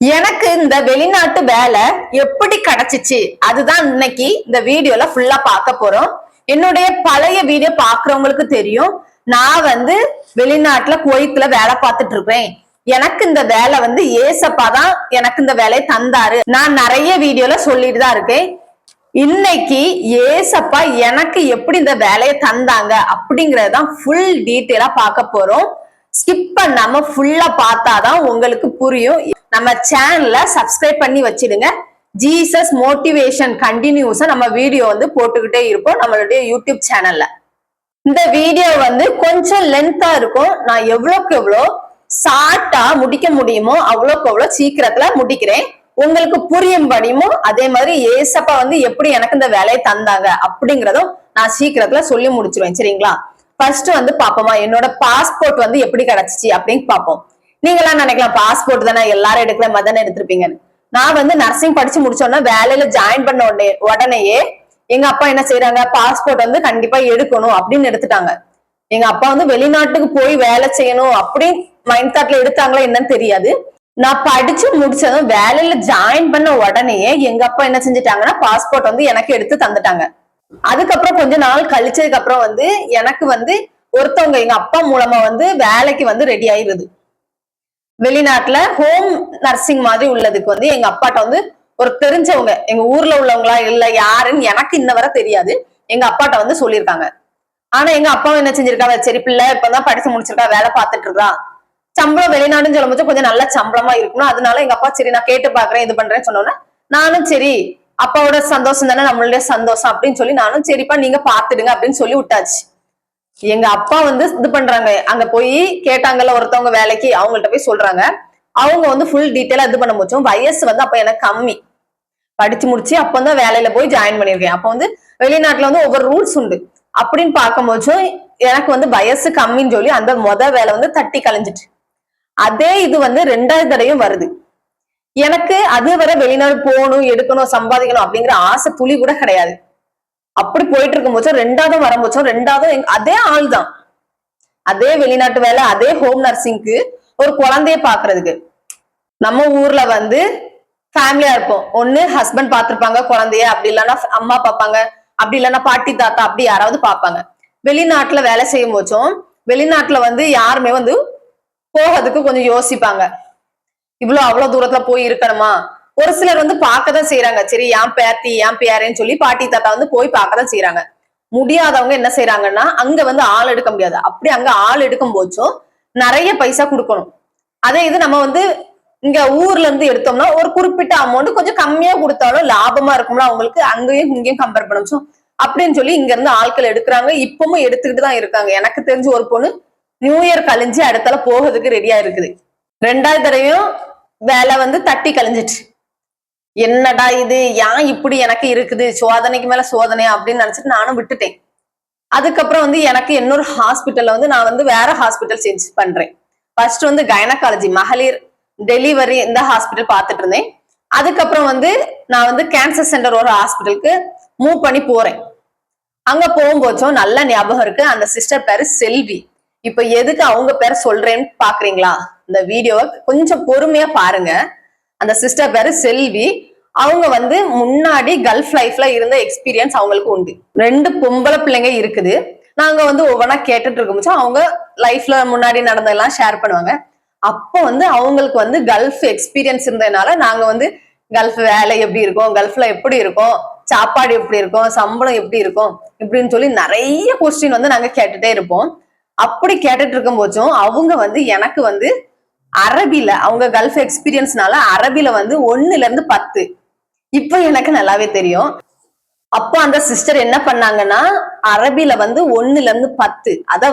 எனக்கு இந்த வெளிநாட்டு வேலை எப்படி கிடைச்சிச்சு அதுதான் இன்னைக்கு இந்த வீடியோல ஃபுல்லா பார்க்க போறோம். என்னுடைய பழைய வீடியோ பாக்குறவங்களுக்கு தெரியும். நான் வெளிநாட்டுல குவைத்துல வேலை பார்த்துட்டு இருக்கேன். எனக்கு இந்த வேலை ஏசப்பா தான் எனக்கு இந்த வேலையை தந்தாரு. நான் நிறைய வீடியோல சொல்லிட்டு தான் இருக்கேன். இன்னைக்கு ஏசப்பா எனக்கு எப்படி இந்த வேலையை தந்தாங்க அப்படிங்கறதான் ஃபுல் டீட்டெயிலா பார்க்க போறோம். ஸ்கிப் பண்ணாம ஃபுல்லா பார்த்தாதான் உங்களுக்கு புரியும். நம்ம சேனலை சப்ஸ்கிரைப் பண்ணி வச்சிடுங்க. ஜீசஸ் மோட்டிவேஷன் கண்டினியூஸா நம்ம வீடியோ போட்டுக்கிட்டே இருப்போம் நம்மளுடைய யூடியூப் சேனல்ல. இந்த வீடியோ கொஞ்சம் லென்த்தா இருக்கும். நான் எவ்வளவுக்கு எவ்வளோ ஷார்ட்டா முடிக்க முடியுமோ அவ்வளோக்கு எவ்வளோ சீக்கிரத்துல முடிக்கிறேன். உங்களுக்கு புரியும்படியும் அதே மாதிரி ஏசப்பா எப்படி எனக்கு இந்த வேலையை தந்தாங்க அப்படிங்கறதும் நான் சீக்கிரத்துல சொல்லி முடிச்சிருவேன். சரிங்களா? ஃபர்ஸ்ட் பாப்போமா என்னோட பாஸ்போர்ட் எப்படி கிடைச்சிச்சு அப்படின்னு பாப்போம். நீங்க எல்லாம் நினைக்கலாம் பாஸ்போர்ட் தானே எல்லாரும் எடுக்கிற மாதிரி தானே எடுத்திருப்பீங்கன்னு. நான் நர்சிங் படிச்சு முடிச்சோன்னா வேலையில ஜாயின் பண்ண உடனேயே எங்க அப்பா என்ன செய்யறாங்க, பாஸ்போர்ட் கண்டிப்பா எடுக்கணும் அப்படின்னு எடுத்துட்டாங்க. எங்க அப்பா வெளிநாட்டுக்கு போய் வேலை செய்யணும் அப்படின்னு மைண்ட் தாட்ல எடுத்தாங்களா என்னன்னு தெரியாது. நான் படிச்சு முடிச்சதும் வேலையில ஜாயின் பண்ண உடனேயே எங்க அப்பா என்ன செஞ்சுட்டாங்கன்னா பாஸ்போர்ட் எனக்கு எடுத்து தந்துட்டாங்க. அதுக்கப்புறம் கொஞ்ச நாள் கழிச்சதுக்கு அப்புறம் எனக்கு ஒருத்தவங்க எங்க அப்பா மூலமா வேலைக்கு ரெடி ஆயிருது. வெளிநாட்டுல ஹோம் நர்சிங் மாதிரி உள்ளதுக்கு எங்க அப்பாட்ட ஒரு தெரிஞ்சவங்க எங்க ஊர்ல உள்ளவங்களா இல்ல யாருன்னு எனக்கு இன்ன வரை தெரியாது. எங்க அப்பாட்ட சொல்லியிருக்காங்க. ஆனா எங்க அப்பாவும் என்ன செஞ்சிருக்காங்க, சரி பிள்ளை இப்பதான் படிச்சு முடிச்சிருக்கா வேலை பார்த்துட்டு இருக்கா, சம்பளம் வெளிநாடுன்னு சொல்லும் போது கொஞ்சம் நல்ல சம்பளமா இருக்கணும். அதனால எங்க அப்பா சரி நான் கேட்டு பாக்குறேன் இது பண்றேன்னு சொன்னோன்னே நானும் சரி அப்பாவோட சந்தோஷம் தானே நம்மளுடைய சந்தோஷம் அப்படின்னு சொல்லி நானும் சரிப்பா நீங்க பாத்துடுங்க அப்படின்னு சொல்லி விட்டாச்சு. எங்க அப்பா இது பண்றாங்க, அங்க போய் கேட்டாங்கல்ல ஒருத்தவங்க வேலைக்கு, அவங்கள்ட்ட போய் சொல்றாங்க. அவங்க ஃபுல் டீட்டெயிலா இது பண்ண முடிச்சோம். வயசு அப்ப எனக்கு கம்மி, படிச்சு முடிச்சு அப்பதான் வேலையில போய் ஜாயின் பண்ணிருக்கேன். அப்ப வெளிநாட்டுல ஒவ்வொரு ரூல்ஸ் உண்டு. அப்படின்னு பார்க்கும்போதும் எனக்கு வயசு கம்மின்னு சொல்லி அந்த வேலை தட்டி கலைஞ்சிட்டு அதே இது ரெண்டாவது தடவையும் வருது. எனக்கு அது வரை வெளிநாடு போகணும் எடுக்கணும் சம்பாதிக்கணும் அப்படிங்கிற ஆசை துளி கூட கிடையாது. அப்படி போயிட்டு இருக்கும் போச்சும் ரெண்டாவதும் வரும்போச்சும் ரெண்டாவதும் அதே ஆள் தான், அதே வெளிநாட்டு வேலை அதே ஹோம் நர்சிங்க்கு ஒரு குழந்தைய பாக்குறதுக்கு. நம்ம ஊர்ல ஃபேமிலியா இருப்போம். ஒண்ணு ஹஸ்பண்ட் பாத்திருப்பாங்க குழந்தைய, அப்படி இல்லைன்னா அம்மா பாப்பாங்க, அப்படி இல்லைன்னா பாட்டி தாத்தா அப்படி யாராவது பாப்பாங்க. வெளிநாட்டுல வேலை செய்யும் போச்சும் வெளிநாட்டுல யாருமே போகிறதுக்கு கொஞ்சம் யோசிப்பாங்க. இவ்வளவு அவ்வளவு தூரத்துல போய் இருக்கணுமா? ஒரு சிலர் பார்க்கதான் செய்யறாங்க. சரி என் பேத்தி என் பேரன்னு சொல்லி பாட்டி தாத்தா போய் பார்க்கதான் செய்யறாங்க. முடியாதவங்க என்ன செய்யறாங்கன்னா அங்க ஆள் எடுக்க முடியாது. அப்படி அங்க ஆள் எடுக்கும் போச்சும் நிறைய பைசா கொடுக்கணும். அதே இது நம்ம இங்க ஊர்ல இருந்து எடுத்தோம்னா ஒரு குறிப்பிட்ட அமௌண்ட் கொஞ்சம் கம்மியா கொடுத்தாலும் லாபமா இருக்கும்ல அவங்களுக்கு, அங்கேயும் இங்கேயும் கம்பேர் பண்ணணும் அப்படின்னு சொல்லி இங்க இருந்து ஆட்கள் எடுக்கிறாங்க. இப்பவும் எடுத்துக்கிட்டு தான் இருக்காங்க. எனக்கு தெரிஞ்சு ஒரு பொண்ணு நியூ இயர் கழிஞ்சு அடுத்தால போகிறதுக்கு ரெடியா இருக்குது. ரெண்டாவது தடவையும் வேலை தட்டி கழிஞ்சிட்டு என்னடா இது ஏன் இப்படி எனக்கு இருக்குது, சோதனைக்கு மேல சோதனையா அப்படின்னு நினைச்சிட்டு நானும் விட்டுட்டேன். அதுக்கப்புறம் எனக்கு இன்னொரு ஹாஸ்பிட்டல்ல நான் வேற ஹாஸ்பிட்டல் சேஞ்ச் பண்றேன். ஃபர்ஸ்ட் கைனகாலஜி மகளிர் டெலிவரி இந்த ஹாஸ்பிட்டல் பார்த்துட்டு இருந்தேன். அதுக்கப்புறம் நான் கேன்சர் சென்டர் ஒரு ஹாஸ்பிட்டலுக்கு மூவ் பண்ணி போறேன். அங்க போகும்போதும் நல்ல ஞாபகம் இருக்கு. அந்த சிஸ்டர் பேரு செல்வி. இப்ப எதுக்கு அவங்க பேர் சொல்றேன்னு பாக்குறீங்களா? இந்த வீடியோவை கொஞ்சம் பொறுமையா பாருங்க. அந்த சிஸ்டர் பேரு செல்வி. அவங்க முன்னாடி கல்ஃப் லைஃப்ல இருந்த எக்ஸ்பீரியன்ஸ் அவங்களுக்கு உண்டு. 2 பொம்பளை பிள்ளைங்க இருக்குது. நாங்க ஒவ்வொன்னா கேட்டுட்டு இருக்கும்போது அவங்க லைஃப்ல முன்னாடி நடந்ததெல்லாம் ஷேர் பண்ணுவாங்க. அப்போ அவங்களுக்கு கல்ஃப் எக்ஸ்பீரியன்ஸ் இருந்ததுனால நாங்க கல்ஃப் வேலை எப்படி இருக்கும், கல்ஃப்ல எப்படி இருக்கும், சாப்பாடு எப்படி இருக்கும், சம்பளம் எப்படி இருக்கும் இப்படின்னு சொல்லி நிறைய கொஸ்டின் நாங்க கேட்டுட்டே இருப்போம். அப்படி கேட்டுட்டு இருக்கும் போதும் அவங்க எனக்கு அரபில அவங்க கல்ஃப் எக்ஸ்பீரியன்ஸ்னால அரபில 1ல இருந்து 10 இப்ப எனக்கு நல்லாவே தெரியும். அப்போ அந்த சிஸ்டர் என்ன பண்ணாங்கன்னா அரபில 1ல இருந்து 10 அத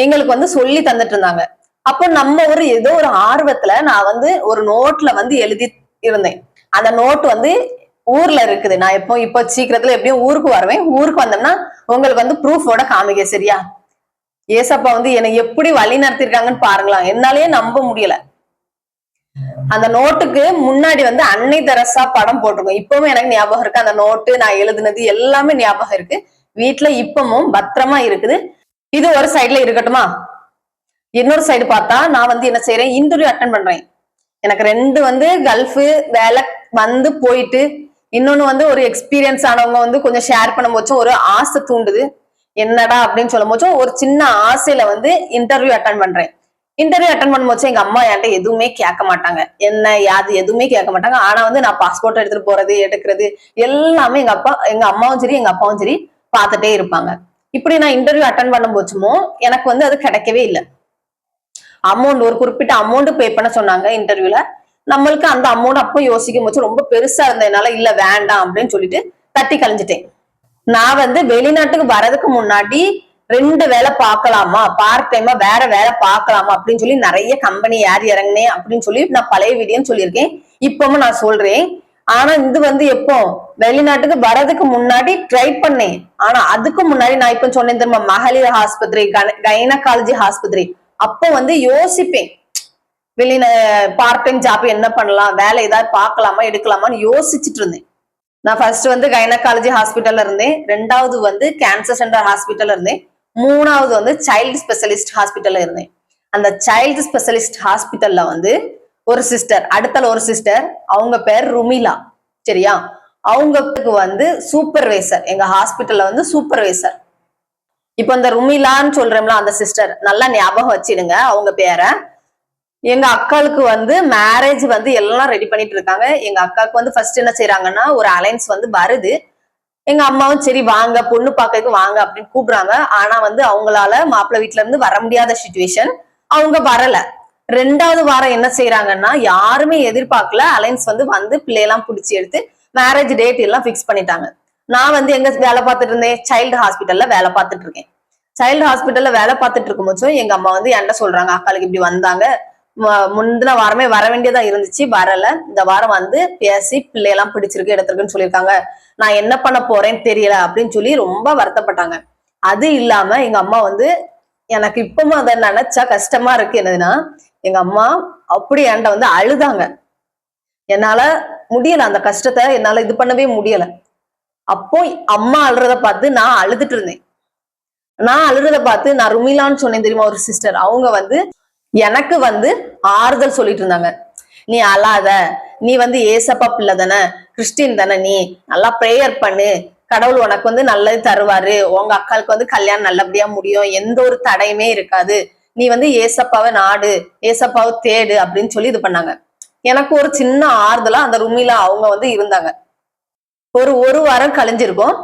எங்களுக்கு சொல்லி தந்துட்டு இருந்தாங்க. அப்போ நம்ம ஏதோ ஒரு ஆர்வத்துல நான் ஒரு நோட்ல எழுதி இருந்தேன். அந்த நோட் ஊர்ல இருக்குது. நான் இப்போ சீக்கிரத்துல எப்படியும் ஊருக்கு வருவேன். ஊருக்கு வந்தோம்னா உங்களுக்கு ப்ரூஃபோட காமிக்க. சரியா? ஏசப்பா என்னை எப்படி வழி நடத்திருக்காங்கன்னு பாருங்களா, என்னாலேயே நம்ப முடியல. அந்த நோட்டுக்கு முன்னாடி அன்னை தெரசா படம் போட்டிருக்கோம். இப்பவும் எனக்கு ஞாபகம் இருக்கு. அந்த நோட்டு நான் எழுதுனது எல்லாமே ஞாபகம் இருக்கு. வீட்டுல இப்பவும் பத்திரமா இருக்குது. இது ஒரு சைட்ல இருக்கட்டுமா? இன்னொரு சைடு பார்த்தா நான் என்ன செய்யறேன், இன்டர்வியூ அட்டன் பண்றேன். எனக்கு 2 வந்து கல்ஃப் வேலை வந்து போயிட்டு, இன்னொன்னு வந்து ஒரு எக்ஸ்பீரியன்ஸ் ஆனவங்க வந்து கொஞ்சம் ஷேர் பண்ணும்போது ஒரு ஆசை தூண்டுது. என்னடா அப்படின்னு சொல்லும் போது ஒரு சின்ன ஆசையில வந்து இன்டர்வியூ அட்டன் பண்றேன். இன்டர்வியூ அட்டன் பண்ணும்போது எங்க அம்மா என்கிட்ட எதுவுமே கேட்க மாட்டாங்க. என்ன யாது எதுவுமே கேட்க மாட்டாங்க. ஆனா வந்து நான் பாஸ்போர்ட் எடுத்துட்டு போறது எடுக்கிறது எல்லாமே எங்க அம்மாவும் சரி எங்க அப்பாவும் சரி பார்த்துட்டே இருப்பாங்க. இப்படி நான் இன்டர்வியூ அட்டன் பண்ணும் போச்சுமோ எனக்கு வந்து அது கிடைக்கவே இல்லை. அமௌண்ட் ஒரு குறிப்பிட்ட அமௌண்ட் பே பண்ண சொன்னாங்க இன்டர்வியூல. நம்மளுக்கு அந்த அமௌண்ட் அப்போ யோசிக்கும் போது ரொம்ப பெருசா இருந்ததுனால இல்ல வேண்டாம் அப்படின்னு சொல்லிட்டு தட்டி கழிஞ்சிட்டேன். நான் வந்து வெளிநாட்டுக்கு வர்றதுக்கு முன்னாடி 2 வேலை பார்க்கலாமா, பார்ட் டைமா வேற வேலை பார்க்கலாமா அப்படின்னு சொல்லி நிறைய கம்பெனி ஏறி இறங்கினேன் அப்படின்னு சொல்லி நான் பழைய வீடியோன்னு சொல்லியிருக்கேன். இப்பவும் நான் சொல்றேன். ஆனா இது வந்து எப்போ வெளிநாட்டுக்கு வர்றதுக்கு முன்னாடி ட்ரை பண்ணேன். ஆனா அதுக்கு முன்னாடி நான் இப்ப சொன்னேன் தெரியுமா, மகளிர் ஆஸ்பத்திரி, கைனகாலஜி ஆஸ்பத்திரி, அப்போ வந்து யோசிப்பேன் வெளியில பார்ட் டைம் ஜாப் என்ன பண்ணலாம், வேலை ஏதாவது பார்க்கலாமா எடுக்கலாமான்னு யோசிச்சுட்டு இருந்தேன். நான் ஃபர்ஸ்ட் வந்து கைனகாலஜி ஹாஸ்பிட்டல்ல இருந்தேன், 2வது வந்து கேன்சர் சென்டர் ஹாஸ்பிட்டல்ல இருந்தேன், 3வது வந்து சைல்டு ஸ்பெஷலிஸ்ட் ஹாஸ்பிட்டல்ல இருந்தேன். அந்த சைல்டு ஸ்பெஷலிஸ்ட் ஹாஸ்பிட்டல்ல வந்து ஒரு சிஸ்டர், அடுத்தல ஒரு சிஸ்டர், அவங்க பேர் ருமிலா. சரியா? அவங்களுக்கு வந்து சூப்பர்வைசர், எங்க ஹாஸ்பிட்டல்ல வந்து சூப்பர்வைசர். இப்ப இந்த ருமிலான்னு சொல்றோம்ல அந்த சிஸ்டர், நல்லா ஞாபகம் வச்சிடுங்க அவங்க பேரை. எங்க அக்காளுக்கு வந்து மேரேஜ் வந்து எல்லாம் ரெடி பண்ணிட்டு இருக்காங்க. எங்க அக்காவுக்கு வந்து ஃபர்ஸ்ட் என்ன செய்யறாங்கன்னா ஒரு அலைன்ஸ் வந்து வருது. எங்க அம்மாவும் சரி வாங்க பொண்ணு பாக்கிறதுக்கு வாங்க அப்படின்னு கூப்பிடுறாங்க. ஆனா வந்து அவங்களால மாப்பிள்ளை வீட்டுல இருந்து வர முடியாத சிச்சுவேஷன், அவங்க வரல. 2வது வாரம் என்ன செய்யறாங்கன்னா யாருமே எதிர்பார்க்கல, அலைன்ஸ் வந்து பிள்ளையெல்லாம் பிடிச்சி எடுத்து மேரேஜ் டேட் எல்லாம் பிக்ஸ் பண்ணிட்டாங்க. நான் வந்து எங்க வேலை பார்த்துட்டு இருந்தேன், சைல்டு ஹாஸ்பிட்டல்ல வேலை பார்த்துட்டு இருக்கேன். சைல்டு ஹாஸ்பிட்டல்ல வேலை பார்த்துட்டு இருக்கும் போதும் எங்க அம்மா வந்து என்கிட்ட சொல்றாங்க, அக்காளுக்கு இப்படி வந்தாங்க, முந்தின வாரமே வர வேண்டியதா இருந்துச்சு, வரல, இந்த வாரம் வந்து பேசி பிள்ளையெல்லாம் பிடிச்சிருக்கு எடுத்திருக்குன்னு சொல்லியிருக்காங்க, நான் என்ன பண்ண போறேன்னு தெரியல அப்படின்னு சொல்லி ரொம்ப வருத்தப்பட்டாங்க. அது இல்லாம எங்க அம்மா வந்து எனக்கு இப்பவும் அதை நினைச்சா கஷ்டமா இருக்கு. என்னதுன்னா எங்க அம்மா அப்படி என்கிட்ட வந்து அழுதாங்க. என்னால முடியல, அந்த கஷ்டத்தை என்னால இது பண்ணவே முடியல. அப்போ அம்மா அழுறத பார்த்து நான் அழுதுட்டு இருந்தேன். நான் அழுறத பார்த்து நான் ருமிலான்னு சொன்னேன் தெரியுமா ஒரு சிஸ்டர், அவங்க வந்து எனக்கு வந்து ஆறுதல் சொல்லிட்டு இருந்தாங்க. நீ அழாத, நீ வந்து ஏசப்பா பிள்ளை தானே, கிறிஸ்டின் தானே, நீ நல்லா பிரேயர் பண்ணு, கடவுள் உனக்கு வந்து நல்லது தருவாரு, உங்க அக்காளுக்கு வந்து கல்யாணம் நல்லபடியா முடியும், எந்த ஒரு தடையுமே இருக்காது, நீ வந்து ஏசப்பாவை நாடு, ஏசப்பாவை தேடு அப்படின்னு சொல்லி இது பண்ணாங்க. எனக்கு ஒரு சின்ன ஆறுதலா அந்த ருமிலா அவங்க வந்து இருந்தாங்க. ஒரு வாரம் கழிஞ்சிருக்கும்.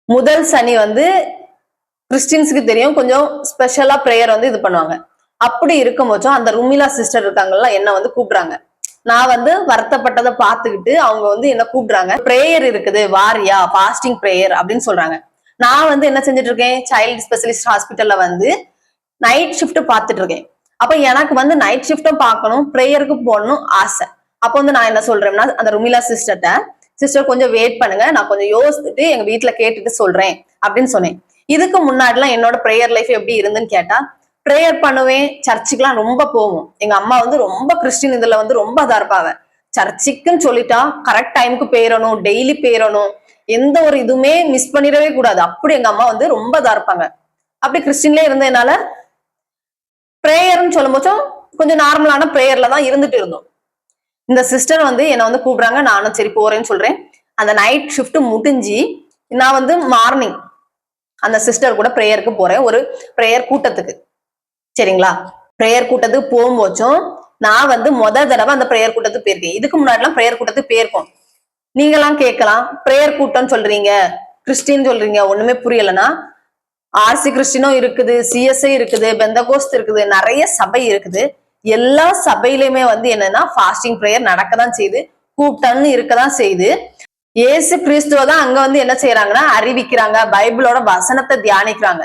முதல் சனி வந்து கிறிஸ்டின்ஸுக்கு தெரியும், கொஞ்சம் ஸ்பெஷலா பிரேயர் வந்து இது பண்ணுவாங்க. அப்படி இருக்கும் போதும் அந்த ருமிலா சிஸ்டர் இருக்காங்கல்ல, என்ன வந்து கூப்பிடுறாங்க. நான் வந்து வருத்தப்பட்டதை பார்த்துக்கிட்டு அவங்க வந்து என்ன கூப்பிடுறாங்க, பிரேயர் இருக்குது வாரியா, பாஸ்டிங் பிரேயர் அப்படின்னு சொல்றாங்க. நான் வந்து என்ன செஞ்சுட்டு இருக்கேன், சைல்டு ஸ்பெஷலிஸ்ட் ஹாஸ்பிட்டல்ல வந்து நைட் ஷிஃப்ட் பார்த்துட்டு இருக்கேன். அப்ப எனக்கு வந்து நைட் ஷிஃப்டும் பார்க்கணும், பிரேயருக்கு போடணும் ஆசை. அப்போ வந்து நான் என்ன சொல்றேன்னா அந்த ருமிலா சிஸ்டர்ட்ட, சிஸ்டர் கொஞ்சம் வெயிட் பண்ணுங்க, நான் கொஞ்சம் யோசிச்சுட்டு எங்க வீட்டுல கேட்டுட்டு சொல்றேன் அப்படின்னு சொன்னேன். இதுக்கு முன்னாடிலாம் என்னோட பிரேயர் லைஃப் எப்படி இருந்துன்னு கேட்டா, பிரேயர் பண்ணுவேன், சர்ச்சுக்கெல்லாம் ரொம்ப போவோம். எங்க அம்மா வந்து ரொம்ப கிறிஸ்டின் இதுல வந்து ரொம்ப இதா இருப்பாங்க. சர்ச்சுக்குன்னு சொல்லிட்டா கரெக்ட் டைமுக்கு போயிடணும், டெய்லி போயிடணும், எந்த ஒரு இதுவுமே மிஸ் பண்ணிடவே கூடாது, அப்படி எங்க அம்மா வந்து ரொம்ப இதா இருப்பாங்க. அப்படி கிறிஸ்டின்லயே இருந்ததுனால பிரேயர்னு சொல்லும் போதும் கொஞ்சம் நார்மலான பிரேயர்ல தான் இருந்துட்டு இருந்தோம். இந்த சிஸ்டர் வந்து என்ன வந்து கூப்பிடுறாங்க, நானும் சரி போறேன்னு சொல்றேன். அந்த நைட் ஷிஃப்ட் முடிஞ்சு நான் வந்து மார்னிங் அந்த சிஸ்டர் கூட பிரேயருக்கு போறேன், ஒரு பிரேயர் கூட்டத்துக்கு. சரிங்களா? பிரேயர் கூட்டத்துக்கு போகும்போதும் நான் வந்து தடவை அந்த பிரேயர் கூட்டத்துக்கு போயிருக்கேன். இதுக்கு முன்னாடி எல்லாம் பிரேயர் கூட்டத்துக்கு போயிருக்கோம். நீங்க எல்லாம் கேட்கலாம், பிரேயர் கூட்டம் சொல்றீங்க, கிறிஸ்டின் சொல்றீங்க, ஒண்ணுமே புரியலன்னா ஆர்சி கிறிஸ்டினும் இருக்குது, சிஎஸ்ஐ இருக்குது, பெந்தகோஸ்த் இருக்குது, நிறைய சபை இருக்குது. எல்லா சபையிலுமே வந்து என்னன்னா ஃபாஸ்டிங் பிரேயர் நடக்கதான் செய்யுது, கூட்டம்னு இருக்கதான் செய்யுது. ஏசு கிறிஸ்துவ தான் அங்க வந்து என்ன செய்யறாங்கன்னா அறிவிக்கிறாங்க, பைபிளோட வசனத்தை தியானிக்கிறாங்க.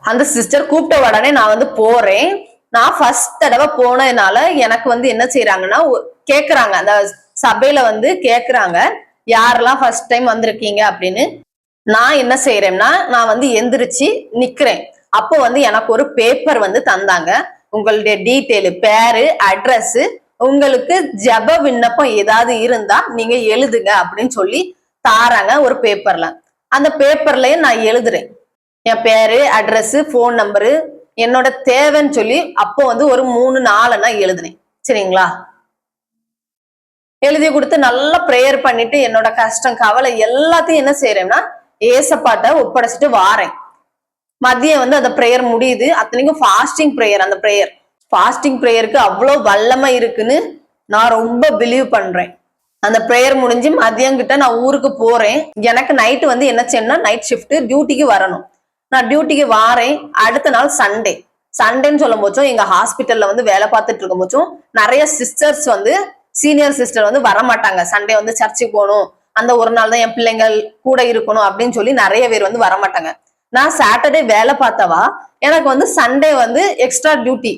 அந்த சிஸ்டர் கூப்பிட்ட உடனே நான் வந்து போறேன். நான் ஃபர்ஸ்ட் தடவை போனதுனால எனக்கு வந்து என்ன செய்யறாங்கன்னா கேக்குறாங்க, அந்த சபையில வந்து கேக்குறாங்க யாரெல்லாம் ஃபர்ஸ்ட் டைம் வந்திருக்கீங்க அப்படின்னு. நான் என்ன செய்யறேன்னா நான் வந்து எந்திரிச்சு நிக்கிறேன். அப்போ வந்து எனக்கு ஒரு பேப்பர் வந்து தந்தாங்க, உங்களுடைய டீட்டெயில், பேரு, அட்ரஸ், உங்களுக்கு ஜெப விண்ணப்பம் ஏதாவது இருந்தா நீங்க எழுதுங்க அப்படின்னு சொல்லி தாராங்க ஒரு பேப்பர்ல. அந்த பேப்பர்லயே நான் எழுதுறேன் என் பேரு, அட்ரஸ், போன் நம்பரு, என்னோட தேவைன்னு சொல்லி அப்போ வந்து ஒரு 3-4 எழுதுனேன். சரிங்களா? எழுதி கொடுத்து நல்லா ப்ரேயர் பண்ணிட்டு என்னோட கஷ்டம் கவலை எல்லாத்தையும் என்ன செய்யறேன்னா ஏசப்பாட்ட ஒப்படைச்சிட்டு வாரேன். மதியம் வந்து அந்த ப்ரேயர் முடியுது. அத்தனைக்கும் ஃபாஸ்டிங் ப்ரேயர். அந்த ப்ரேயர் ஃபாஸ்டிங் ப்ரேயருக்கு அவ்வளவு வல்லமை இருக்குன்னு நான் ரொம்ப பிலீவ் பண்றேன். அந்த ப்ரேயர் முடிஞ்சு மதியம் கிட்ட நான் ஊருக்கு போறேன். எனக்கு நைட்டு வந்து என்ன செய்யணும்னா நைட் ஷிஃப்ட் டியூட்டிக்கு வரணும். நான் டியூட்டிக்கு வாரேன். அடுத்த நாள் சண்டே. சண்டேன்னு சொல்லும் போச்சும் எங்க ஹாஸ்பிட்டல்ல வந்து வேலை பார்த்துட்டு இருக்கும் போச்சும் நிறைய சிஸ்டர்ஸ் வந்து சீனியர் சிஸ்டர் வந்து வரமாட்டாங்க. சண்டே வந்து சர்ச்சுக்கு போகணும், அந்த ஒரு நாள் தான் என் பிள்ளைங்கள் கூட இருக்கணும் அப்படின்னு சொல்லி நிறைய பேர் வந்து வரமாட்டாங்க. நான் சாட்டர்டே வேலை பார்த்தவா எனக்கு வந்து சண்டே வந்து எக்ஸ்ட்ரா டியூட்டி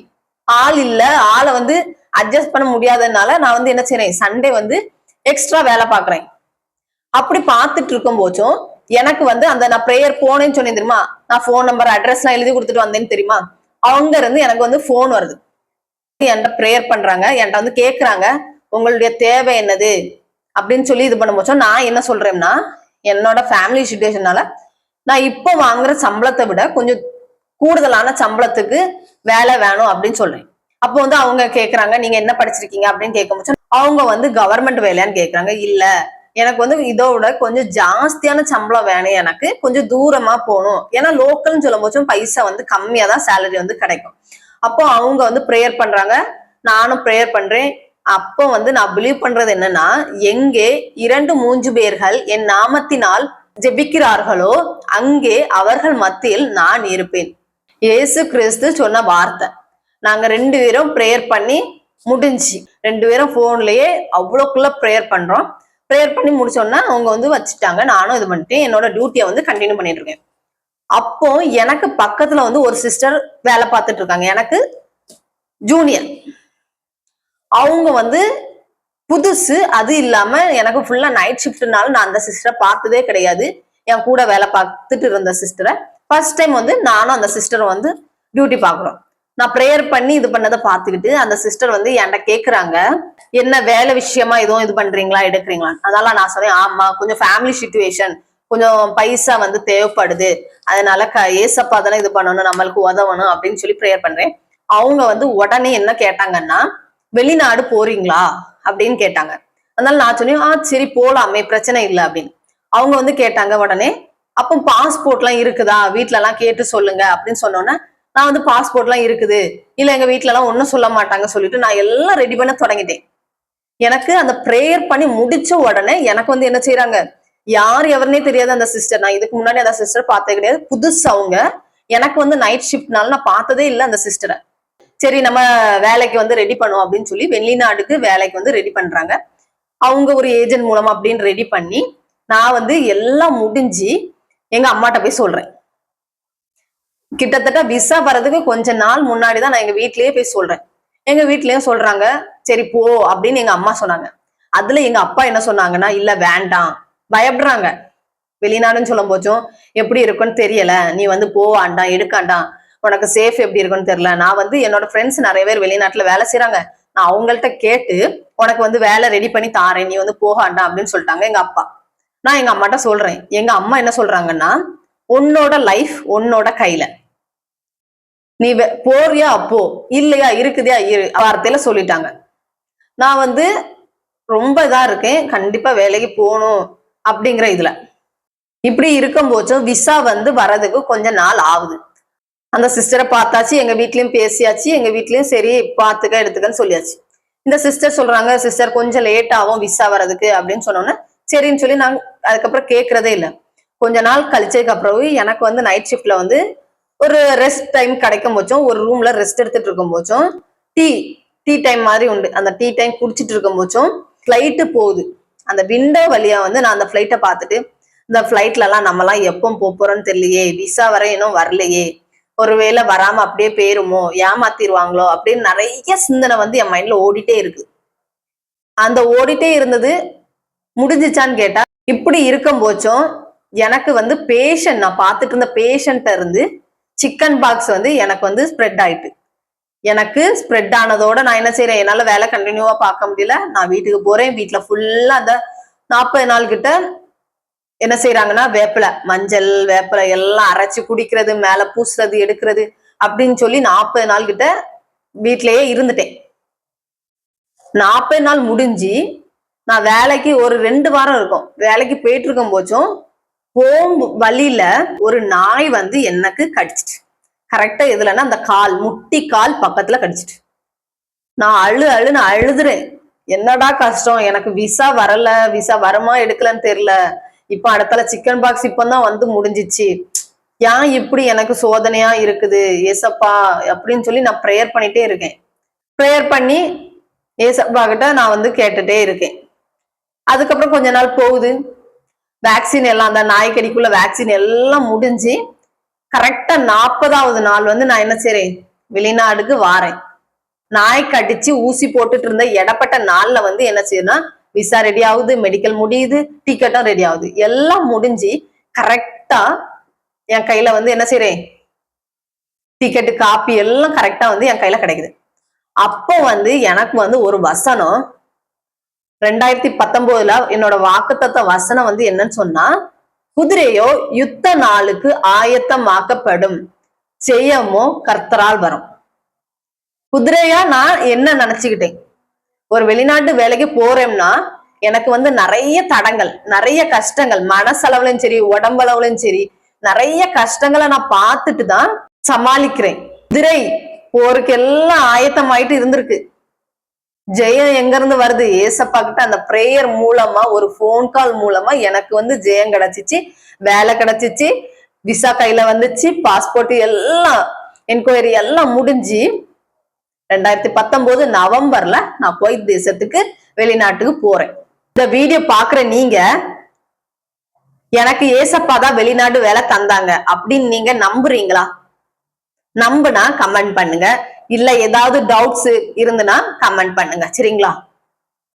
ஆள் இல்ல, ஆளை வந்து அட்ஜஸ்ட் பண்ண முடியாததுனால நான் வந்து என்ன செய்யறேன் சண்டே வந்து எக்ஸ்ட்ரா வேலை பாக்குறேன். அப்படி பார்த்துட்டு இருக்கும் போச்சும் எனக்கு வந்து அந்த நான் ப்ரேயர் போனேன்னு சொன்னேன் தெரியுமா, நான் போன் நம்பர் அட்ரஸ் எல்லாம் எழுதி கொடுத்துட்டு வந்தேன்னு தெரியுமா, அவங்க இருந்து எனக்கு வந்து போன் வருது. என்கிட்ட ப்ரேயர் பண்றாங்க, என்கிட்ட வந்து கேக்குறாங்க உங்களுடைய தேவை என்னது அப்படின்னு சொல்லி இது பண்ண போச்சோம். நான் என்ன சொல்றேன்னா என்னோட ஃபேமிலி சிச்சுவேஷனால நான் இப்ப வாங்குற சம்பளத்தை விட கொஞ்சம் கூடுதலான சம்பளத்துக்கு வேலை வேணும் அப்படின்னு சொல்றேன். அப்போ வந்து அவங்க கேக்குறாங்க நீங்க என்ன படிச்சிருக்கீங்க அப்படின்னு கேட்க போச்சு. அவங்க வந்து கவர்மெண்ட் வேலையான்னு கேக்குறாங்க. இல்ல, எனக்கு வந்து இதோட கொஞ்சம் ஜாஸ்தியான சம்பளம் வேணும், எனக்கு கொஞ்சம் தூரமா போகணும். ஏன்னா லோக்கல்னு சொல்லும் போச்சும் பைசா வந்து கம்மியா தான் சேலரி வந்து கிடைக்கும். அப்போ அவங்க வந்து ப்ரேயர் பண்றாங்க, நானும் ப்ரேயர் பண்றேன். அப்போ வந்து நான் பிலீவ் பண்றது என்னன்னா, எங்கே 2-3 பேர்கள் என் நாமத்தினால் ஜெபிக்கிறார்களோ அங்கே அவர்கள் மத்தியில் நான் இருப்பேன். இயேசு கிறிஸ்து சொன்ன வார்த்தை. நாங்க 2 பேரும் ப்ரேயர் பண்ணி முடிஞ்சு 2 பேரும் போன்லயே அவ்வளோக்குள்ள ப்ரேயர் பண்றோம். ப்ரேயர் பண்ணி முடிச்சோன்னா அவங்க வந்து வச்சுட்டாங்க. நானும் இது பண்ணிட்டு என்னோட டியூட்டியை வந்து கண்டினியூ பண்ணிட்டு இருக்கேன். அப்போ எனக்கு பக்கத்துல வந்து ஒரு சிஸ்டர் வேலை பார்த்துட்டு இருக்காங்க, எனக்கு ஜூனியர். அவங்க வந்து புதுசு. அது இல்லாம எனக்கு ஃபுல்லா நைட் ஷிஃப்ட்னால நான் அந்த சிஸ்டரை பார்த்ததே கிடையாது. என் கூட வேலை பார்த்துட்டு இருந்த சிஸ்டரை ஃபர்ஸ்ட் டைம் வந்து நானும் அந்த சிஸ்டர் வந்து டியூட்டி பாக்குறோம். நான் ப்ரேயர் பண்ணி இது பண்ணதை பார்த்துக்கிட்டு அந்த சிஸ்டர் வந்து என்கிட்ட கேக்குறாங்க என்ன வேலை விஷயமா எதுவும் இது பண்றீங்களா எடுக்கிறீங்களா. அதனால நான் சொன்னேன் ஆமா, கொஞ்சம் ஃபேமிலி சிச்சுவேஷன், கொஞ்சம் பைசா வந்து தேவைப்படுது, அதனால ஏசப்பா தானே இது பண்ணணும், நம்மளுக்கு உதவணும் அப்படின்னு சொல்லி ப்ரேயர் பண்றேன். அவங்க வந்து உடனே என்ன கேட்டாங்கன்னா வெளிநாடு போறீங்களா அப்படின்னு கேட்டாங்க. அதனால நான் சொன்னேன் சரி போலாமே, பிரச்சனை இல்லை அப்படின்னு. அவங்க வந்து கேட்டாங்க உடனே அப்போ பாஸ்போர்ட் எல்லாம் இருக்குதா, வீட்டுல எல்லாம் கேட்டு சொல்லுங்க அப்படின்னு சொன்னோன்னே நான் வந்து பாஸ்போர்ட் எல்லாம் இருக்குது, இல்ல எங்க வீட்டுல எல்லாம் ஒன்னும் சொல்ல மாட்டாங்க சொல்லிட்டு நான் எல்லாம் ரெடி பண்ண தொடங்கிட்டேன். எனக்கு அந்த ப்ரேயர் பண்ணி முடிச்ச உடனே எனக்கு வந்து என்ன செய்யறாங்க, யார் எவருனே தெரியாது அந்த சிஸ்டர். நான் இதுக்கு முன்னாடி அந்த சிஸ்டர் பார்த்தே கிடையாது, புதுசு அவங்க. எனக்கு வந்து நைட் ஷிஃப்ட்னால நான் பார்த்ததே இல்லை அந்த சிஸ்டரை. சரி நம்ம வேலைக்கு வந்து ரெடி பண்ணுவோம் அப்படின்னு சொல்லி வெளிநாடுக்கு வேலைக்கு வந்து ரெடி பண்றாங்க. அவங்க ஒரு ஏஜென்ட் மூலமா அப்படின்னு ரெடி பண்ணி நான் வந்து எல்லாம் முடிஞ்சு எங்க அம்மாட்ட போய் சொல்றேன். கிட்டத்தட்ட விசா வர்றதுக்கு கொஞ்ச நாள் முன்னாடிதான் நான் எங்க வீட்லயே போய் சொல்றேன். எங்க வீட்லயும் சொல்றாங்க சரி போ அப்படின்னு எங்க அம்மா சொன்னாங்க. அதுல எங்க அப்பா என்ன சொன்னாங்கன்னா இல்ல வேண்டாம், பயப்படுறாங்க. வெளிநாடுன்னு சொல்லும் போச்சும் எப்படி இருக்குன்னு தெரியல, நீ வந்து போவாண்டாம் எடுக்காண்டாம், உனக்கு சேஃப் எப்படி இருக்குன்னு தெரியல. நான் வந்து என்னோட ஃப்ரெண்ட்ஸ் நிறைய பேர் வெளிநாட்டுல வேலை செய்யறாங்க, நான் அவங்கள்ட்ட கேட்டு உனக்கு வந்து வேலை ரெடி பண்ணி தாரேன், நீ வந்து போகாண்டாம் அப்படின்னு சொல்லிட்டாங்க எங்க அப்பா. நான் எங்க அம்மாட்ட சொல்றேன். எங்க அம்மா என்ன சொல்றாங்கன்னா உன்னோட லைஃப் உன்னோட கையில, நீ போறியா அப்போ, இல்லையா இருக்குதியா இரு வார்த்தையில சொல்லிட்டாங்க. நான் வந்து ரொம்ப இதா இருக்கேன், கண்டிப்பா வேலைக்கு போகணும் அப்படிங்கிற இதுல. இப்படி இருக்கும் போச்சும் விசா வந்து வர்றதுக்கு கொஞ்ச நாள் ஆகுது. அந்த சிஸ்டரை பார்த்தாச்சு, எங்க வீட்லயும் பேசியாச்சு, எங்க வீட்லயும் சரி பாத்துக்க எடுத்துக்கன்னு சொல்லியாச்சு. இந்த சிஸ்டர் சொல்றாங்க சிஸ்டர் கொஞ்சம் லேட் ஆகும் விசா வர்றதுக்கு அப்படின்னு சொன்னோன்னே சரின்னு சொல்லி நாங்க அதுக்கப்புறம் கேட்கறதே இல்லை. கொஞ்ச நாள் கழிச்சதுக்கு அப்புறம் எனக்கு வந்து நைட் ஷிஃப்ட்ல வந்து ஒரு ரெஸ்ட் டைம் கிடைக்கும் போச்சும் ஒரு ரூம்ல ரெஸ்ட் எடுத்துட்டு இருக்கும் போச்சும் டீ டைம் மாதிரி உண்டு. அந்த டீ டைம் குடிச்சிட்டு இருக்கும் போச்சும் ஃபிளைட்டு போகுது. அந்த விண்டோ வழியா வந்து நான் அந்த ஃபிளைட்டை பார்த்துட்டு இந்த ஃபிளைட்ல எல்லாம் நம்ம எல்லாம் எப்போ போறோம்னு தெரியலையே, விசா வர இன்னும் வரலையே, ஒருவேளை வராம அப்படியே போயிருமோ, ஏமாத்திடுவாங்களோ அப்படின்னு நிறைய சிந்தனை வந்து என் மைண்ட்ல ஓடிட்டே இருக்கு. அந்த ஓடிட்டே இருந்தது முடிஞ்சிச்சான்னு கேட்டா இப்படி இருக்கும் போச்சும் எனக்கு வந்து பேஷண்ட், நான் பார்த்துட்டு இருந்த பேஷண்ட்ட இருந்து சிக்கன் பாக்ஸ் வந்து எனக்கு வந்து ஸ்ப்ரெட் ஆயிட்டு. எனக்கு ஸ்ப்ரெட் ஆனதோட நான் என்ன செய்யறேன், என்னால வேலை கண்டினியூவா பார்க்க முடியல. நான் வீட்டுக்கு போறேன். வீட்டுல ஃபுல்லா அந்த 40 நாள் கிட்ட என்ன செய்யறாங்கன்னா வேப்பிலை, மஞ்சள் வேப்பிலை எல்லாம் அரைச்சு குடிக்கிறது, மேல பூசுறது எடுக்கிறது, அப்படின்னு சொல்லி 40 நாள் கிட்ட வீட்லயே இருந்துட்டேன். 40 நாள் முடிஞ்சு நான் வேலைக்கு ஒரு 2 வாரம் இருக்கும் வேலைக்கு போயிட்டு இருக்கும் போச்சும் வழியில ஒரு நாய் வந்து எனக்கு கடிச்சிட்டு, கரெக்டா எதுலன்னா அந்த கால் முட்டி கால் பக்கத்துல கடிச்சிட்டு. நான் அழுன்னு அழுதுறேன். என்னடா கஷ்டம், எனக்கு விசா வரல, விசா வருமா எடுக்கலன்னு தெரியல, இப்ப அடுத்தால சிக்கன் பாக்ஸ் இப்பதான் வந்து முடிஞ்சிச்சு, ஏன் இப்படி எனக்கு சோதனையா இருக்குது ஏசப்பா அப்படின்னு சொல்லி நான் ப்ரேயர் பண்ணிட்டே இருக்கேன். ப்ரேயர் பண்ணி ஏசப்பா கிட்ட நான் வந்து கேட்டுட்டே இருக்கேன். அதுக்கப்புறம் கொஞ்ச நாள் போகுது, வேக்சின் எல்லாம் அந்த நாய்க்கடிக்குள்ள வேக்சின் எல்லாம் முடிஞ்சு கரெக்டா 40வது நாள் வந்து நான் என்ன செய்றேன், வெளிநாடுக்கு வாரேன். நாய் கடிச்சு ஊசி போட்டுட்டு இருந்த இடப்பட்ட நாள்ல வந்து என்ன செய்யுதுன்னா விசா ரெடி ஆகுது, மெடிக்கல் முடியுது, டிக்கெட்டும் ரெடி ஆகுது, எல்லாம் முடிஞ்சு கரெக்டா என் கையில வந்து என்ன செய்றேன், டிக்கெட்டு காப்பி எல்லாம் கரெக்டா வந்து என் கையில கிடைக்குது. அப்போ வந்து எனக்கு வந்து ஒரு வசனம் 2019 என்னோட வாக்குத்தத்த வசனம் வந்து என்னன்னு சொன்னா, குதிரையோ யுத்த நாளுக்கு ஆயத்தமாக்கப்படும், ஜெயமோ கர்த்தரால் வரும். குதிரையா நான் என்ன நினைச்சுக்கிட்டேன், ஒரு வெளிநாட்டு வேலைக்கு போறேன்னா எனக்கு வந்து நிறைய தடங்கள், நிறைய கஷ்டங்கள், மனசளவுலையும் சரி உடம்பளவுலையும் சரி நிறைய கஷ்டங்களை நான் பார்த்துட்டு தான் சமாளிக்கிறேன். குதிரை போருக்கு எல்லாம் ஆயத்தமாயிட்டு இருந்திருக்கு. ஜெயம் எங்க இருந்து வருது, ஏசப்பா கிட்ட அந்த பிரேயர் மூலமா ஒரு போன் கால் மூலமா எனக்கு வந்து ஜெயம் கிடைச்சிச்சு, வேலை கிடைச்சிச்சு, விசா கையில வந்துச்சு, பாஸ்போர்ட் எல்லாம் என்கொயரி எல்லாம் முடிஞ்சு 2019 நவம்பர்ல நான் போய் தேசத்துக்கு வெளிநாட்டுக்கு போறேன். இந்த வீடியோ பாக்குற நீங்க எனக்கு ஏசப்பா தான் வெளிநாடு வேலை தந்தாங்க அப்படின்னு நீங்க நம்புறீங்களா? நம்புனா கமெண்ட் பண்ணுங்க, இல்ல ஏதாவது டவுட்ஸ் இருந்துன்னா கமெண்ட் பண்ணுங்க, சரிங்களா?